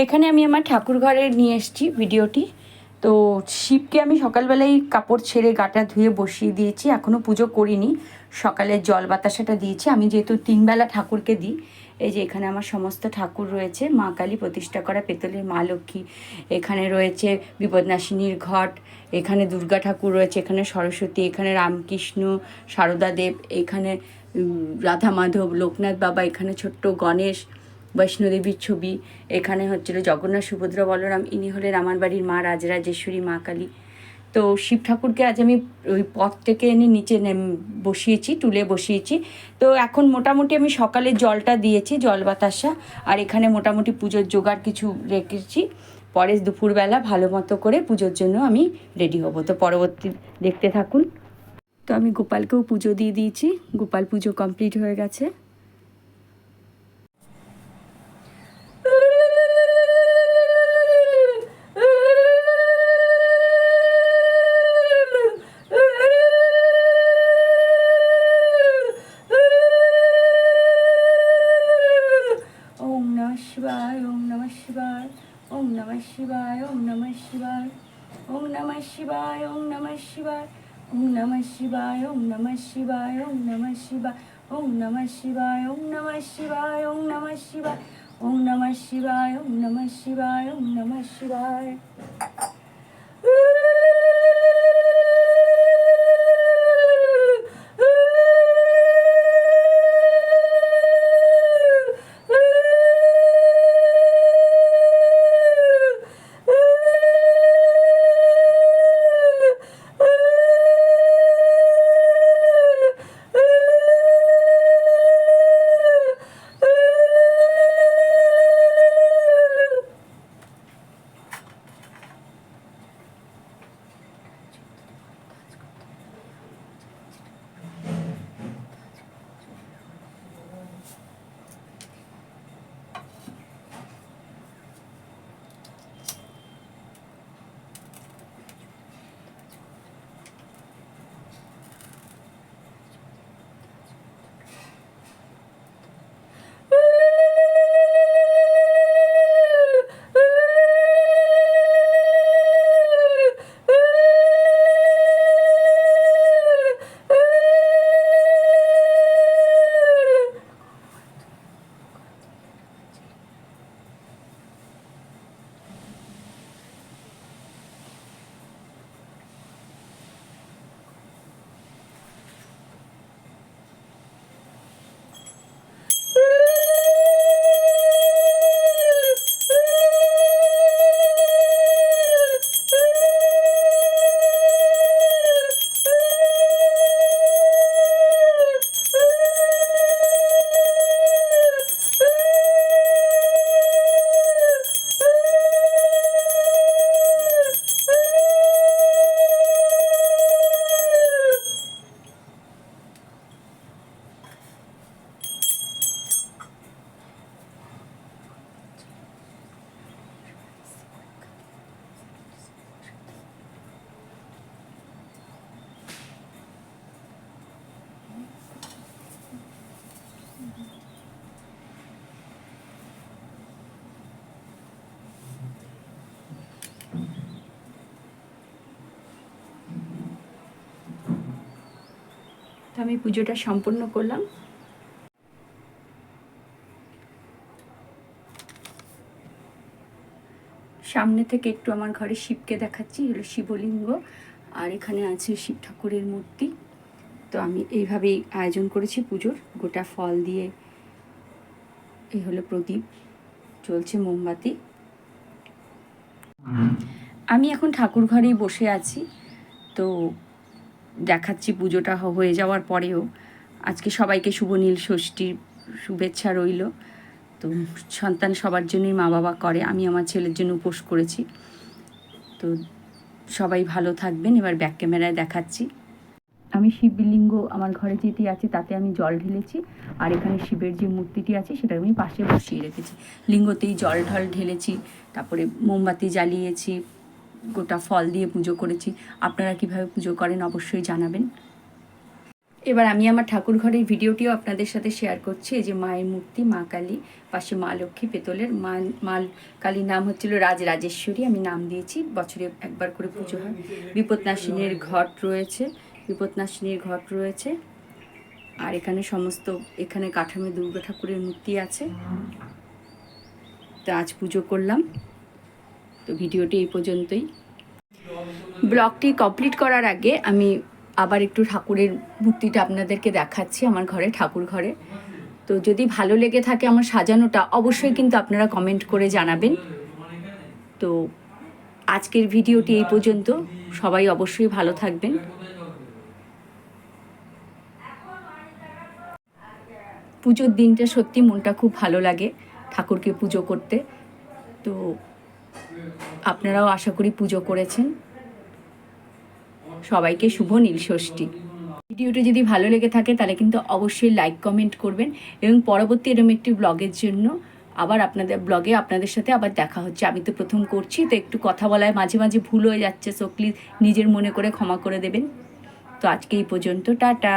এখানে আমি আমার ঠাকুর ঘরে নিয়ে এসেছি ভিডিওটি। তো শিবকে আমি সকালবেলায় কাপড় ছেড়ে গাটা ধুয়ে বসিয়ে দিয়েছি, এখনও পুজো করিনি। সকালে জল বাতাসাটা দিয়েছি। আমি যেহেতু 3 বেলা ঠাকুরকে দিই। এই যে এখানে আমার সমস্ত ঠাকুর রয়েছে, মা কালী প্রতিষ্ঠা করা পেতলের মা লক্ষ্মী, এখানে রয়েছে বিপদনাশিনীর ঘট, এখানে দুর্গা ঠাকুর রয়েছে, এখানে সরস্বতী, এখানে রামকৃষ্ণ সারদা দেব, এখানে রাধা মাধব, লোকনাথ বাবা, এখানে ছোট্ট গণেশ, বৈষ্ণোদেবীর ছবি, এখানে হচ্ছিল জগন্নাথ সুভদ্রা বলরাম, ইনি হলেন আমার বাড়ির মা রাজরাজেশ্বরী মা কালী। তো শিব ঠাকুরকে আজ আমি ওই পথ থেকে এনে নিচে বসিয়েছি, টুলে বসিয়েছি। তো এখন মোটামুটি আমি সকালে জলটা দিয়েছি, জল বাতাসা, আর এখানে মোটামুটি পুজোর জোগাড় কিছু রেখেছি। পরে দুপুরবেলা ভালো মতো করে পুজোর জন্য আমি রেডি হব। তো পরবর্তী দেখতে থাকুন। তো আমি গোপালকেও পুজো দিয়ে দিয়েছি, গোপাল পুজো কমপ্লিট হয়ে গেছে। शिवाय ओम नमः शिवाय ओम नमः शिवाय ओम नमः शिवाय ओम नमः शिवाय ओम नमः शिवाय ओम नमः शिवाय ओम नमः शिवाय ओम नमः शिवाय ओम नमः शिवाय ओम नमः शिवाय ओम नमः शिवाय ओम नमः शिवाय ओम नमः शिवाय ओम नमः शिवाय। তো আমি পুজোটা সম্পূর্ণ করলাম। সামনে থেকে একটু আমার ঘরে শিবকে দেখাচ্ছি, হলো শিবলিঙ্গ, আর এখানে আছে শিব ঠাকুরের মূর্তি। তো আমি এইভাবেই আয়োজন করেছি পুজোর, গোটা ফল দিয়ে। এই হলো প্রদীপ, চলছে মোমবাতি। আমি এখন ঠাকুর ঘরেই বসে আছি। তো দেখাচ্ছি পুজোটা হয়ে যাওয়ার পরেও। আজকে সবাইকে শুভ নীল ষষ্ঠীর শুভেচ্ছা রইল। তো সন্তান সবার জন্যই মা বাবা করে, আমি আমার ছেলের জন্য উপোস করেছি। তো সবাই ভালো থাকবেন। এবার ব্যাক ক্যামেরায় দেখাচ্ছি। আমি শিবলিঙ্গ আমার ঘরে যেটি আছে তাতে আমি জল ঢেলেছি, আর এখানে শিবের যে মূর্তিটি আছে সেটা আমি পাশে বসিয়ে রেখেছি। লিঙ্গতেই জল ঢল ঢেলেছি, তারপরে মোমবাতি জ্বালিয়েছি, গোটা ফল দিয়ে পুজো করেছি। আপনারা কিভাবে পুজো করেন অবশ্যই জানাবেন। এবার আমি আমার ঠাকুর ঘরের ভিডিওটিও আপনাদের সাথে শেয়ার করছি। এই যে মায়ের মূর্তি, মা কালী, পাশে মা লক্ষ্মী পেতলের, মা কালীর নাম হচ্ছিল রাজরাজেশ্বরী, আমি নাম দিয়েছি। বছরে একবার করে পুজো হয়। বিপদনাশিনীর ঘট রয়েছে, বিপদনাশিনীর ঘট রয়েছে। আর এখানে সমস্ত, এখানে কাঠামো দুর্গা ঠাকুরের মূর্তি আছে। তো আজ পুজো করলাম। তো ভিডিওটি এই পর্যন্তই। ব্লগটি কমপ্লিট করার আগে আমি আবার একটু ঠাকুরের মূর্তিটা আপনাদেরকে দেখাচ্ছি আমার ঘরে, ঠাকুর ঘরে। তো যদি ভালো লেগে থাকে আমার সাজানোটা, অবশ্যই কিন্তু আপনারা কমেন্ট করে জানাবেন। তো আজকের ভিডিওটি এই পর্যন্ত। সবাই অবশ্যই ভালো থাকবেন। পুজোর দিনটা সত্যি মনটা খুব ভালো লাগে ঠাকুরকে পুজো করতে। তো আপনারাও আশা করি পুজো করেছেন। সবাইকে শুভ নীলষষ্ঠী। ভিডিওটি যদি ভালো লেগে থাকে তাহলে কিন্তু অবশ্যই লাইক কমেন্ট করবেন, এবং পরবর্তী এরকম একটি ব্লগের জন্য আবার আপনাদের সাথে আবার দেখা হচ্ছে। আমি তো প্রথম করছি, তো একটু কথা বলায় মাঝে মাঝে ভুল হয়ে যাচ্ছে, সো প্লিজ নিজের মনে করে ক্ষমা করে দেবেন। তো আজকে এই পর্যন্ত, টাটা।